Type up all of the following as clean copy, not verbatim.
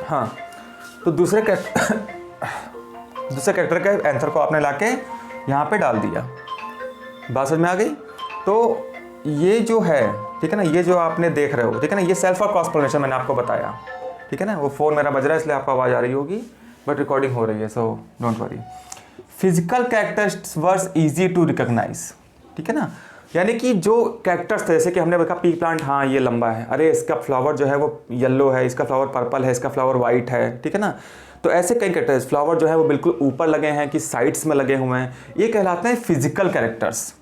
हाँ, तो दूसरे कैरेक्टर के आंसर को आपने लाके यहाँ पे डाल दिया। बात समझ में आ गई? तो ये जो है, ठीक है ना, ये जो आपने देख रहे हो, ठीक है ना, ये सेल्फ और क्रॉस पोलिनेशन मैंने आपको बताया, ठीक है ना। वो फ़ोन मेरा बज रहा है इसलिए आपको आवाज़ आ रही होगी, बट रिकॉर्डिंग हो रही है, so don't worry. Physical characters were easy to recognise, ठीक है ना। यानी कि जो कैरेक्टर्स थे, जैसे कि हमने देखा पी प्लांट, हाँ ये लंबा है, अरे इसका फ्लावर जो है वो येलो है, इसका फ्लावर पर्पल है, इसका फ्लावर वाइट है, ठीक है ना। तो ऐसे कई कैरेक्टर्स, फ्लावर जो है वो बिल्कुल ऊपर लगे हैं कि साइड्स में लगे हुए हैं, ये कहलाते हैं फिजिकल कैरेक्टर्स।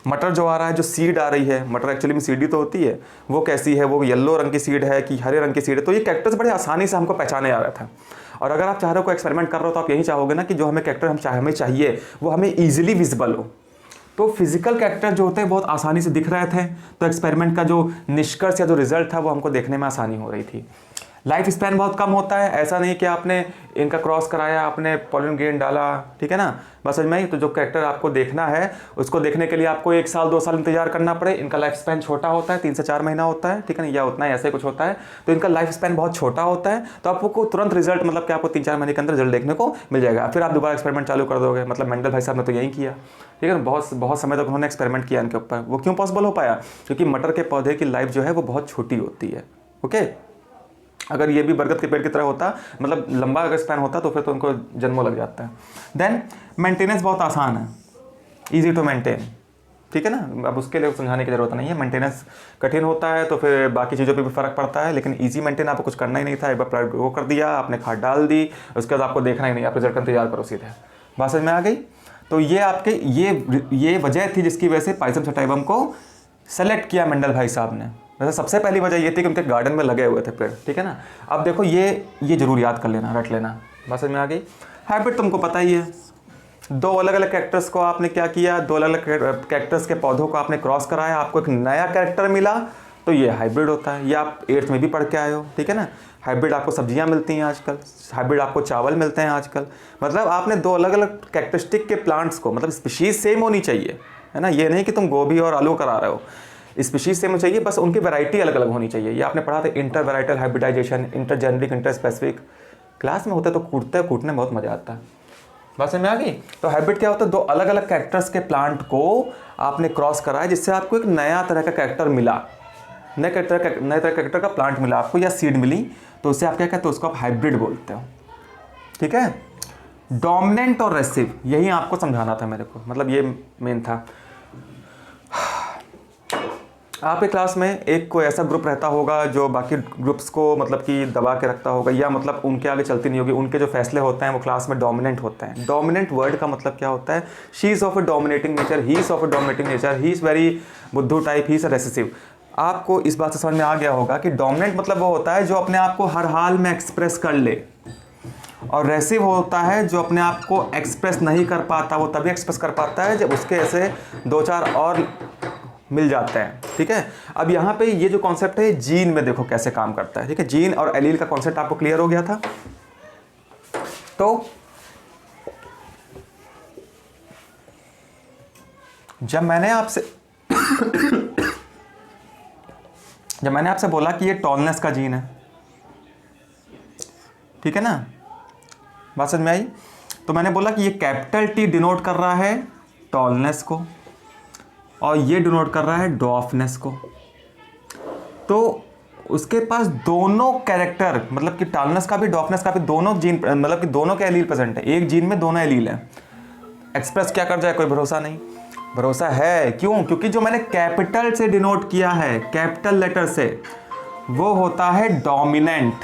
मटर जो आ रहा है, जो सीड आ रही है, मटर एक्चुअली में सीड ही तो होती है, वो कैसी है, वो येलो रंग की सीड है कि हरे रंग की सीड है, तो ये कैरेक्टर्स बड़े आसानी से हमको पहचाने आ रहा था। और अगर आप चाह रहे हो कोई एक्सपेरिमेंट कर रहे हो तो आप यही चाहोगे ना कि जो हमें कैरेक्टर हमें चाहिए वो हमें ईजिली विजिबल हो। तो फिजिकल कैरेक्टर जो होते हैं बहुत आसानी से दिख रहे थे, तो एक्सपेरिमेंट का जो निष्कर्ष या जो रिजल्ट था वो हमको देखने में आसानी हो रही थी। लाइफ स्पैन बहुत कम होता है, ऐसा नहीं कि आपने इनका क्रॉस कराया, आपने पॉलिन गेन डाला, ठीक है ना, बस समझ में आई। तो जो कैरेक्टर आपको देखना है उसको देखने के लिए आपको 1 साल 2 साल इंतजार करना पड़े। इनका लाइफ स्पैन छोटा होता है, 3 से 4 महीना होता है, ठीक है ना, या उतना ही ऐसे कुछ होता है। तो इनका लाइफ स्पैन बहुत छोटा होता है, तो आपको तुरंत रिजल्ट, मतलब कि आपको 3-4 महीने के अंदर रिजल्ट देखने को मिल जाएगा। फिर आप दोबारा एक्सपेरिमेंट चालू कर दोगे। मतलब मेंडल भाई साहब ने तो यही किया, ठीक है ना, बहुत समय तक उन्होंने एक्सपेरिमेंट किया इनके ऊपर। वो क्यों पॉसिबल हो पाया? क्योंकि मटर के पौधे की लाइफ जो है वो बहुत छोटी होती है। ओके, अगर ये भी बरगद के पेड़ की तरह होता, मतलब लंबा अगर स्पैन होता, तो फिर तो उनको जन्मों लग जाता है। देन मेंटेनेंस बहुत आसान है, इजी टू मेंटेन, ठीक है ना। अब उसके लिए समझाने की जरूरत नहीं है। मेंटेनेंस कठिन होता है तो फिर बाकी चीज़ों पे भी फर्क पड़ता है, लेकिन इजी मेंटेन आपको कुछ करना ही नहीं था। एक बार प्लांट वो कर दिया, आपने खाद डाल दी, उसके बाद आपको देखना ही नहीं, आप रिजल्ट का इंतजार करो सीधे। बात समझ में आ गई? तो ये आपके ये वजह थी जिसकी वजह से पाइसम सटाइवम को सेलेक्ट किया मेंडल भाई साहब ने। वैसे सबसे पहली वजह ये थी कि उनके गार्डन में लगे हुए थे पेड़, ठीक है ना। अब देखो ये जरूर याद कर लेना, रट लेना। बात समझ में आ गई? हैबिट तुमको पता ही है। 2 अलग अलग कैरेक्टर्स को आपने क्या किया, 2 अलग अलग कैरेक्टर्स के पौधों को आपने क्रॉस कराया, आपको एक नया कैरेक्टर मिला, तो ये हाइब्रिड होता है। ये आप 8th में भी पढ़ के आए हो, ठीक है ना। हाइब्रिड आपको सब्जियां मिलती हैं आजकल, हाइब्रिड आपको चावल मिलते हैं आजकल। मतलब आपने 2 अलग अलग कैरेक्टरिस्टिक के प्लांट्स को, मतलब स्पीशीज सेम होनी चाहिए, है ना। ये नहीं कि तुम गोभी और आलू करा रहे हो, स्पीशीज सेम चाहिए, बस उनकी वैरायटी अलग अलग होनी चाहिए। ये आपने पढ़ा था, inter varietal hybridization, inter generic, inter specific. Class में होता है तो कूटने में बहुत मजा आता है। बात समझ में आ गई? तो हाइब्रिड क्या होता है? 2 अलग अलग कैरेक्टर्स के प्लांट को आपने क्रॉस कराया, जिससे आपको एक नया तरह का कैरेक्टर मिला, नए तरह का कैरेक्टर का प्लांट मिला आपको, या सीड मिली, तो उससे आप क्या कहते हो? उसको आप हाइब्रिड बोलते हो, ठीक है। डोमिनेंट और रेसिव, यही आपको समझाना था मेरे को, मतलब ये मेन था। आपके क्लास में एक कोई ऐसा ग्रुप रहता होगा जो बाकी ग्रुप्स को मतलब कि दबा के रखता होगा, या मतलब उनके आगे चलती नहीं होगी, उनके जो फैसले होते हैं वो क्लास में डोमिनेंट होते हैं। डोमिनेंट वर्ड का मतलब क्या होता है? She is of a dominating nature, he is of a dominating nature, he is very बुद्धू type, he is a recessive. आपको इस बात से समझ में आ गया होगा कि डोमिनेंट मतलब वो होता है जो अपने आप को हर हाल में एक्सप्रेस कर ले, और रेसिव होता है जो अपने आप को एक्सप्रेस नहीं कर पाता। वो तभी एक्सप्रेस कर पाता है जब उसके ऐसे 2-4 और मिल जाते हैं, ठीक है। अब यहाँ पे ये जो कॉन्सेप्ट है जीन में देखो कैसे काम करता है, ठीक है। जीन और एलील का कॉन्सेप्ट आपको क्लियर हो गया था। तो जब मैंने आपसे बोला कि ये टॉलनेस का जीन है, ठीक है ना, बात समझ में आई? तो मैंने बोला कि ये कैपिटल T डिनोट कर रहा है टॉलनेस को, और ये डिनोट कर रहा है डॉफनेस को। तो उसके पास दोनों कैरेक्टर, मतलब कि टॉलनेस का भी डॉफनेस का भी दोनों जीन, मतलब कि दोनों के एलील प्रेजेंट है, एक जीन में दोनों एलील है। एक्सप्रेस क्या कर जाए कोई भरोसा नहीं। भरोसा है, क्यों? क्योंकि जो मैंने कैपिटल से डिनोट किया है, कैपिटल लेटर से, वो होता है डोमिनेंट,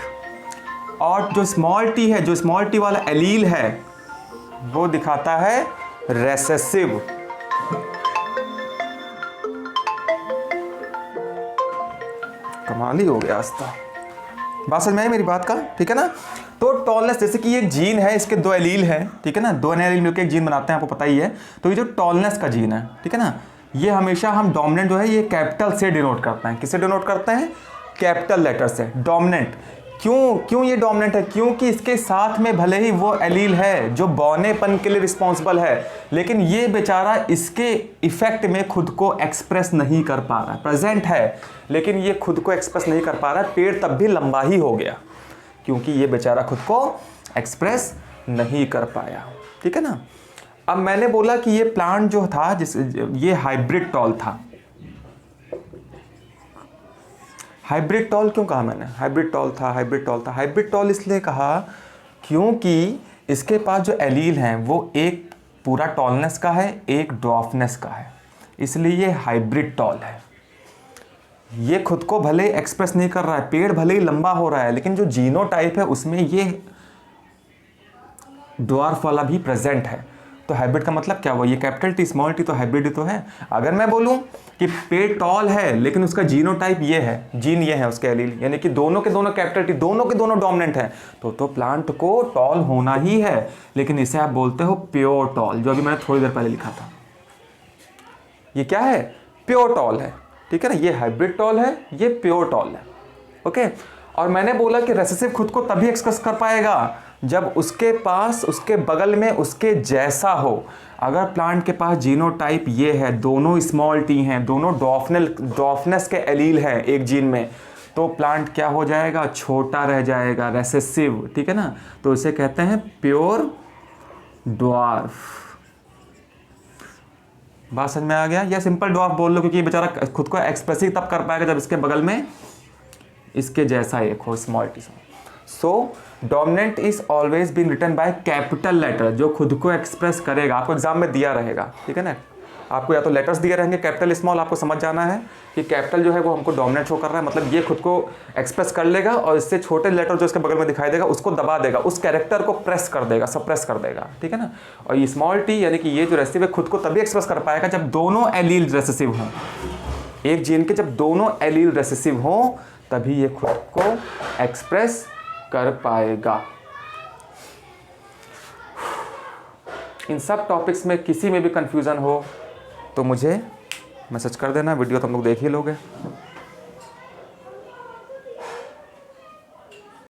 और जो स्मॉल टी है, जो स्मॉल टी वाला एलील है, वो दिखाता है रेसेसिव। कमाल ही हो गया आज तो। बात समझ में आई मेरी बात का, ठीक है ना। तो टॉलनेस, जैसे कि ये जीन है, इसके 2 एलील हैं, ठीक है ना, 2 एलील मिलकर एक जीन बनाते हैं, आपको पता ही है। तो ये जो टॉलनेस का जीन है, ठीक है ना, ये हमेशा हम डोमिनेंट जो है ये कैपिटल से डिनोट करते हैं। किससे डिनोट करते हैं? कैपिटल लेटर से, डोमिनेंट। क्यों ये डोमिनेंट है? क्योंकि इसके साथ में भले ही वो एलील है जो बौनेपन के लिए रिस्पॉन्सिबल है, लेकिन ये बेचारा इसके इफेक्ट में खुद को एक्सप्रेस नहीं कर पा रहा है। प्रेजेंट है लेकिन ये खुद को एक्सप्रेस नहीं कर पा रहा है। पेड़ तब भी लंबा ही हो गया, क्योंकि ये बेचारा खुद को एक्सप्रेस नहीं कर पाया, ठीक है ना। अब मैंने बोला कि ये प्लांट जो था ये हाइब्रिड टॉल था। हाइब्रिड टॉल क्यों कहा मैंने? हाइब्रिड टॉल इसलिए कहा क्योंकि इसके पास जो एलील हैं वो एक पूरा टॉलनेस का है, एक ड्वार्फनेस का है, इसलिए ये हाइब्रिड टॉल है। ये खुद को भले एक्सप्रेस नहीं कर रहा है, पेड़ भले ही लंबा हो रहा है, लेकिन जो जीनोटाइप है उसमें ये ड्वार्फ वाला भी प्रेजेंट है। तो हाइब्रिड का मतलब क्या हुआ? ये कैपिटल टी स्मॉल टी तो हाइब्रिड ही तो है। अगर मैं बोलूं कि पेड़ टॉल है लेकिन उसका जीनोटाइप ये है, जीन ये है उसके एलील, यानी कि दोनों के दोनों कैपिटल टी, दोनों के दोनों डोमिनेंट हैं, तो प्लांट को टॉल होना ही है। लेकिन इसे आप बोलते हो प्योर टॉल, जो अभी मैंने थोड़ी देर पहले लिखा था। ये क्या है? प्योर टॉल है, ठीक है ना। ये हाइब्रिड टॉल है, ये प्योर टॉल है, ओके। और मैंने बोला कि रेसेसिव खुद को तभी एक्सप्रेस कर पाएगा जब उसके पास, उसके बगल में उसके जैसा हो। अगर प्लांट के पास जीनोटाइप ये है, दोनों स्मॉल टी हैं, दोनों डॉफनेस के एलील हैं एक जीन में, तो प्लांट क्या हो जाएगा? छोटा रह जाएगा, रेसेसिव, ठीक है ना। तो इसे कहते हैं प्योर ड्वार्फ। बात समझ में आ गया? या सिंपल ड्वार्फ बोल लो, क्योंकि ये बेचारा खुद को एक्सप्रेस ही तब कर पाएगा जब इसके बगल में इसके जैसा एक हो, small T. So dominant is always been written by capital letter, जो खुद को एक्सप्रेस करेगा। आपको एग्जाम में दिया रहेगा, ठीक है ना। आपको या तो लेटर्स दिए रहेंगे कैपिटल स्मॉल, आपको समझ जाना है कि कैपिटल जो है वो हमको डोमिनेंट शो कर रहा है, मतलब ये खुद को एक्सप्रेस कर लेगा और इससे छोटे लेटर जो इसके बगल में दिखाई देगा उसको दबा देगा, उस कैरेक्टर को प्रेस कर देगा, सप्रेस कर देगा, ठीक है ना। और ये स्मॉल टी यानी कि ये जो रेसिसिव है खुद को तभी एक्सप्रेस कर पाएगा जब दोनों एलील रेसेसिव हों। एक जीन के जब दोनों एलील रेसेसिव हों तभी ये खुद को एक्सप्रेस कर पाएगा। इन सब टॉपिक्स में किसी में भी कंफ्यूजन हो तो मुझे मैसेज कर देना, वीडियो तुम लोग देख ही लोगे।